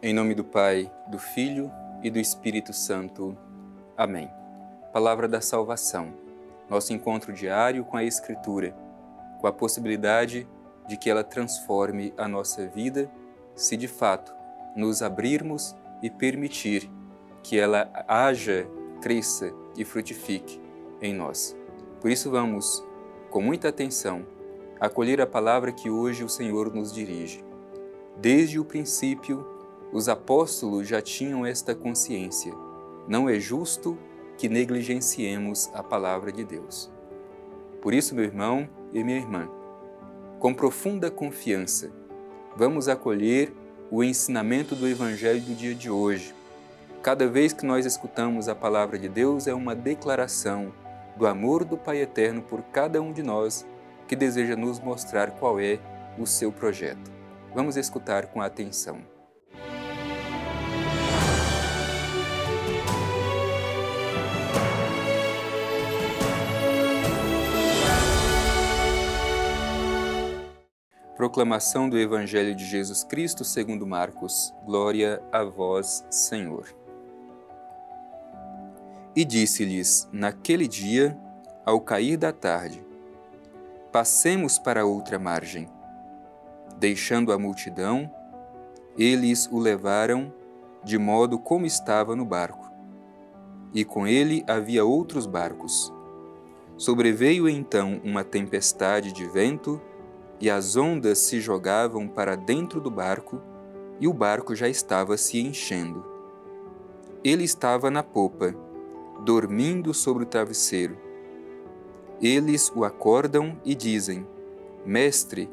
Em nome do Pai, do Filho e do Espírito Santo. Amém. Palavra da salvação. Nosso encontro diário com a Escritura, com a possibilidade de que ela transforme a nossa vida, se de fato nos abrirmos e permitir que ela haja, cresça e frutifique em nós. Por isso vamos, com muita atenção, acolher a palavra que hoje o Senhor nos dirige. Desde o princípio, os apóstolos já tinham esta consciência. Não é justo que negligenciemos a palavra de Deus. Por isso, meu irmão e minha irmã, com profunda confiança, vamos acolher o ensinamento do Evangelho do dia de hoje. Cada vez que nós escutamos a palavra de Deus, é uma declaração do amor do Pai Eterno por cada um de nós que deseja nos mostrar qual é o seu projeto. Vamos escutar com atenção. Proclamação do Evangelho de Jesus Cristo segundo Marcos. Glória a vós, Senhor. E disse-lhes naquele dia, ao cair da tarde: passemos para outra margem. Deixando a multidão, eles o levaram de modo como estava no barco. E com ele havia outros barcos. Sobreveio então uma tempestade de vento, e as ondas se jogavam para dentro do barco, e o barco já estava se enchendo. Ele estava na popa, dormindo sobre o travesseiro. Eles o acordam e dizem: Mestre,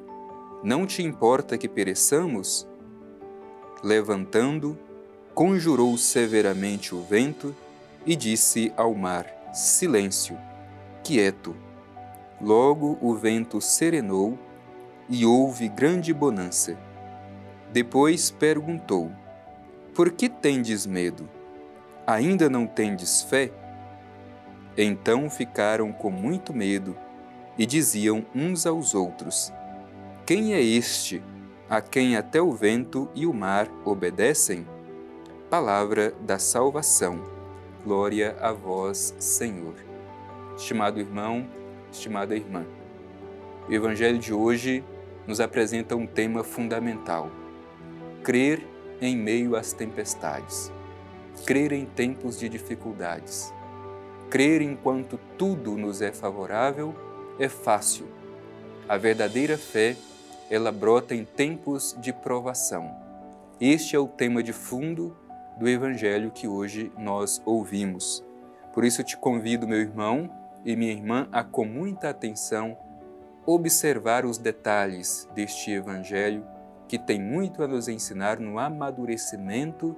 não te importa que pereçamos? Levantando, conjurou severamente o vento e disse ao mar: Silêncio, quieto. Logo o vento serenou e houve grande bonança. Depois perguntou: Por que tendes medo? Ainda não tendes fé? Então ficaram com muito medo e diziam uns aos outros: Quem é este, a quem até o vento e o mar obedecem? Palavra da salvação. Glória a vós, Senhor. Estimado irmão, estimada irmã, o Evangelho de hoje nos apresenta um tema fundamental: crer em meio às tempestades, crer em tempos de dificuldades. Crer enquanto tudo nos é favorável é fácil. A verdadeira fé, ela brota em tempos de provação. Este é o tema de fundo do Evangelho que hoje nós ouvimos. Por isso te convido, meu irmão e minha irmã, a com muita atenção observar os detalhes deste Evangelho que tem muito a nos ensinar no amadurecimento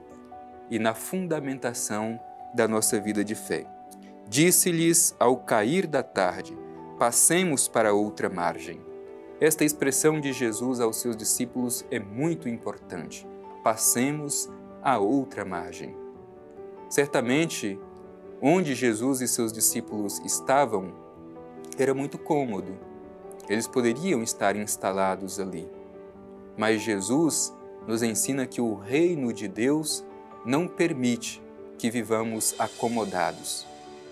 e na fundamentação da nossa vida de fé. Disse-lhes ao cair da tarde: passemos para outra margem. Esta expressão de Jesus aos seus discípulos é muito importante. Passemos a outra margem. Certamente, onde Jesus e seus discípulos estavam, era muito cômodo. Eles poderiam estar instalados ali. Mas Jesus nos ensina que o reino de Deus não permite que vivamos acomodados.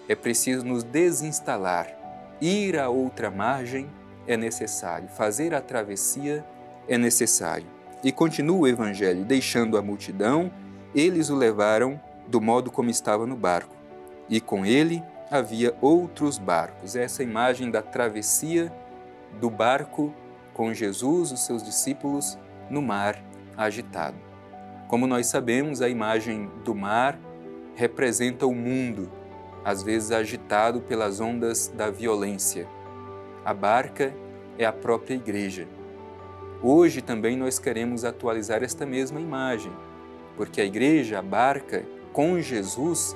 É preciso nos desinstalar. Ir a outra margem é necessário. Fazer a travessia é necessário. E continua o Evangelho: deixando a multidão, eles o levaram do modo como estava no barco. E com ele havia outros barcos. Essa imagem da travessia do barco com Jesus, os seus discípulos, no mar agitado. Como nós sabemos, a imagem do mar representa o mundo, às vezes agitado pelas ondas da violência. A barca é a própria igreja. Hoje também nós queremos atualizar esta mesma imagem, porque a igreja, a barca, com Jesus,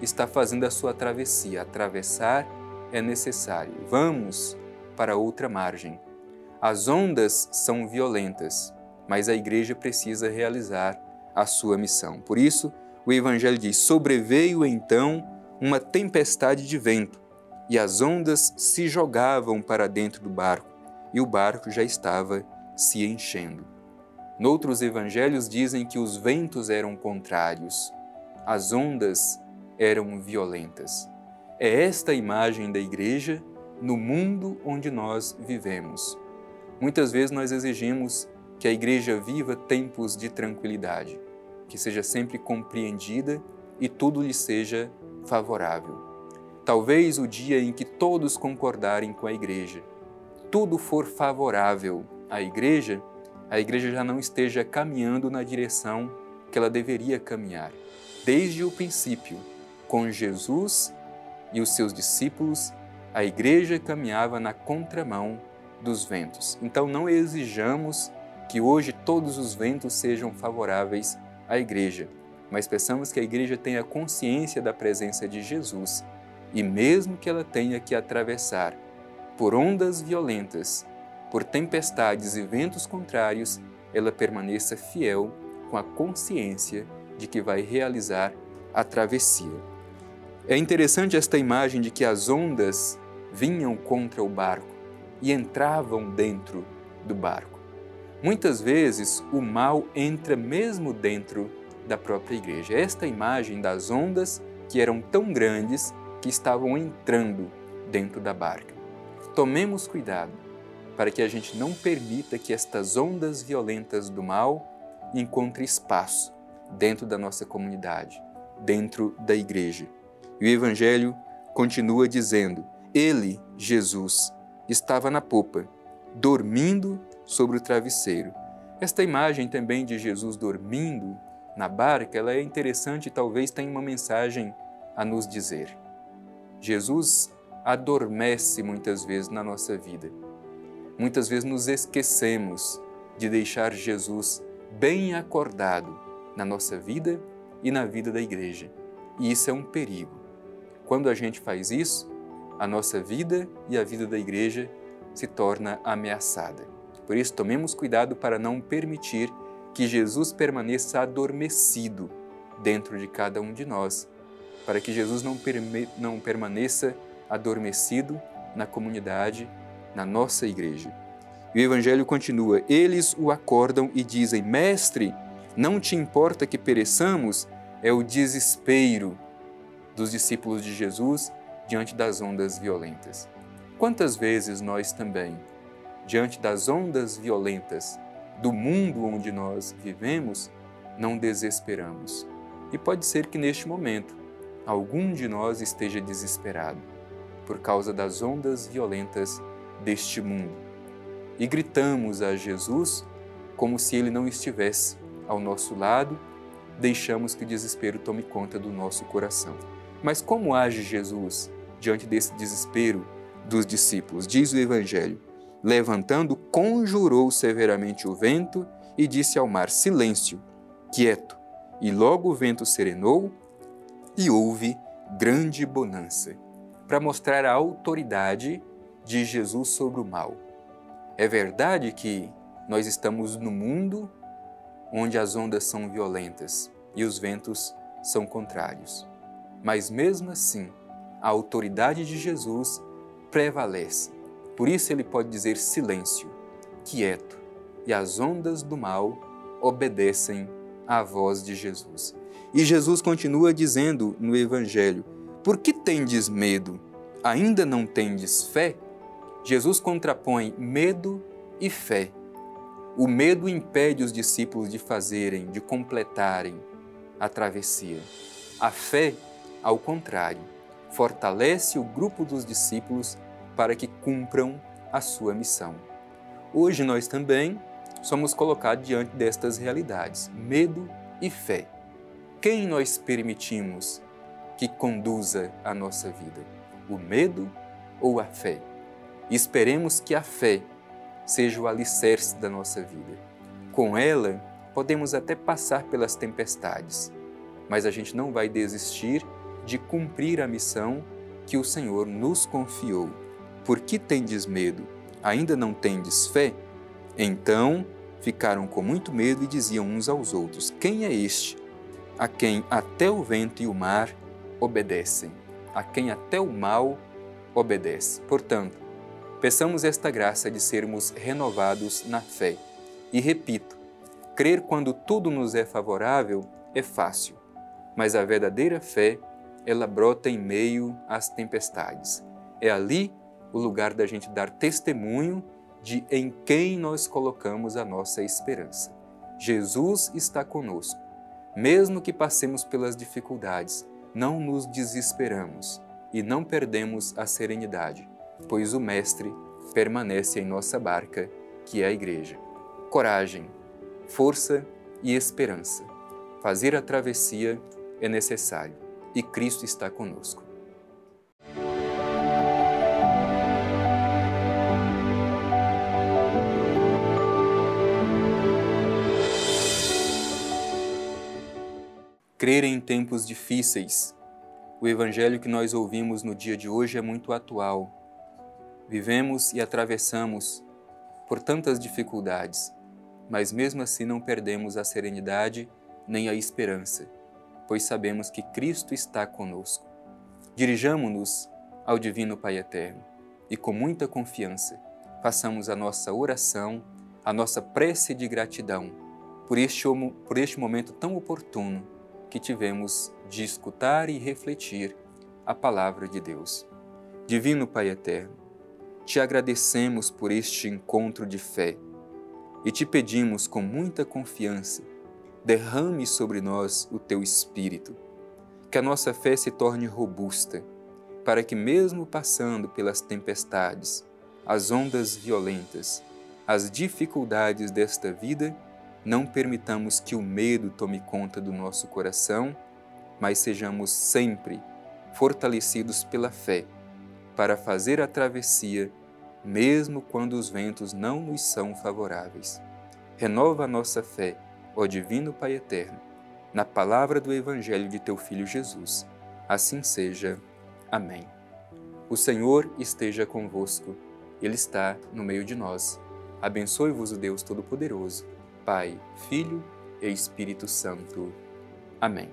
está fazendo a sua travessia. Atravessar é necessário. Vamos para outra margem. As ondas são violentas, mas a igreja precisa realizar a sua missão. Por isso, o Evangelho diz: sobreveio então uma tempestade de vento, e as ondas se jogavam para dentro do barco, e o barco já estava se enchendo. Noutros evangelhos dizem que os ventos eram contrários, as ondas eram violentas. É esta a imagem da igreja no mundo onde nós vivemos. Muitas vezes nós exigimos que a igreja viva tempos de tranquilidade, que seja sempre compreendida e tudo lhe seja favorável. Talvez o dia em que todos concordarem com a igreja, tudo for favorável à igreja, a igreja já não esteja caminhando na direção que ela deveria caminhar. Desde o princípio, com Jesus e os seus discípulos, a igreja caminhava na contramão dos ventos. Então não exijamos que hoje todos os ventos sejam favoráveis à igreja, mas peçamos que a igreja tenha consciência da presença de Jesus e mesmo que ela tenha que atravessar por ondas violentas, por tempestades e ventos contrários, ela permaneça fiel com a consciência de que vai realizar a travessia. É interessante esta imagem de que as ondas vinham contra o barco e entravam dentro do barco. Muitas vezes o mal entra mesmo dentro da própria igreja. Esta imagem das ondas que eram tão grandes que estavam entrando dentro da barca. Tomemos cuidado para que a gente não permita que estas ondas violentas do mal encontrem espaço dentro da nossa comunidade, dentro da igreja. E o Evangelho continua dizendo: Ele, Jesus, estava na popa, dormindo sobre o travesseiro. Esta imagem também de Jesus dormindo na barca, ela é interessante e talvez tenha uma mensagem a nos dizer. Jesus adormece muitas vezes na nossa vida. Muitas vezes nos esquecemos de deixar Jesus bem acordado na nossa vida e na vida da igreja. E isso é um perigo. Quando a gente faz isso, a nossa vida e a vida da igreja se torna ameaçada. Por isso, tomemos cuidado para não permitir que Jesus permaneça adormecido dentro de cada um de nós, para que Jesus não permaneça adormecido na comunidade, na nossa igreja. E o Evangelho continua: eles o acordam e dizem: Mestre, não te importa que pereçamos? É o desespero dos discípulos de Jesus diante das ondas violentas. Quantas vezes nós também, diante das ondas violentas do mundo onde nós vivemos, não desesperamos? E pode ser que neste momento algum de nós esteja desesperado por causa das ondas violentas deste mundo. E gritamos a Jesus como se Ele não estivesse ao nosso lado, deixamos que o desespero tome conta do nosso coração. Mas como age Jesus diante desse desespero dos discípulos? Diz o Evangelho: levantando, conjurou severamente o vento e disse ao mar: silêncio, quieto. E logo o vento serenou e houve grande bonança, para mostrar a autoridade de Jesus sobre o mal. É verdade que nós estamos no mundo onde as ondas são violentas e os ventos são contrários. Mas mesmo assim, a autoridade de Jesus prevalece. Por isso ele pode dizer silêncio, quieto, e as ondas do mal obedecem à voz de Jesus. E Jesus continua dizendo no Evangelho: por que tendes medo? Ainda não tendes fé? Jesus contrapõe medo e fé. O medo impede os discípulos de fazerem, de completarem a travessia. A fé, ao contrário, fortalece o grupo dos discípulos para que cumpram a sua missão. Hoje nós também somos colocados diante destas realidades, medo e fé. Quem nós permitimos que conduza a nossa vida? O medo ou a fé? Esperemos que a fé seja o alicerce da nossa vida. Com ela, podemos até passar pelas tempestades, mas a gente não vai desistir de cumprir a missão que o Senhor nos confiou. Por que tendes medo? Ainda não tendes fé? Então ficaram com muito medo e diziam uns aos outros: quem é este, a quem até o vento e o mar obedecem? A quem até o mal obedece? Portanto, peçamos esta graça de sermos renovados na fé. E repito, Crer quando tudo nos é favorável é fácil, mas a verdadeira fé, ela brota em meio às tempestades. É ali o lugar da gente dar testemunho de em quem nós colocamos a nossa esperança. Jesus está conosco. Mesmo que passemos pelas dificuldades, não nos desesperamos e não perdemos a serenidade, pois o Mestre permanece em nossa barca, que é a Igreja. Coragem, força e esperança. Fazer a travessia é necessário e Cristo está conosco. Crer em tempos difíceis. O Evangelho que nós ouvimos no dia de hoje é muito atual. Vivemos e atravessamos por tantas dificuldades, mas mesmo assim não perdemos a serenidade nem a esperança, pois sabemos que Cristo está conosco. Dirijamo-nos ao Divino Pai Eterno e com muita confiança façamos a nossa oração, a nossa prece de gratidão por este momento tão oportuno que tivemos de escutar e refletir a Palavra de Deus. Divino Pai Eterno, te agradecemos por este encontro de fé e te pedimos com muita confiança, derrame sobre nós o teu Espírito, que a nossa fé se torne robusta, para que mesmo passando pelas tempestades, as ondas violentas, as dificuldades desta vida, não permitamos que o medo tome conta do nosso coração, mas sejamos sempre fortalecidos pela fé, para fazer a travessia, mesmo quando os ventos não nos são favoráveis. Renova a nossa fé, ó Divino Pai Eterno, na palavra do Evangelho de teu Filho Jesus. Assim seja. Amém. O Senhor esteja convosco, Ele está no meio de nós. Abençoe-vos o Deus Todo-Poderoso, Pai, Filho e Espírito Santo. Amém.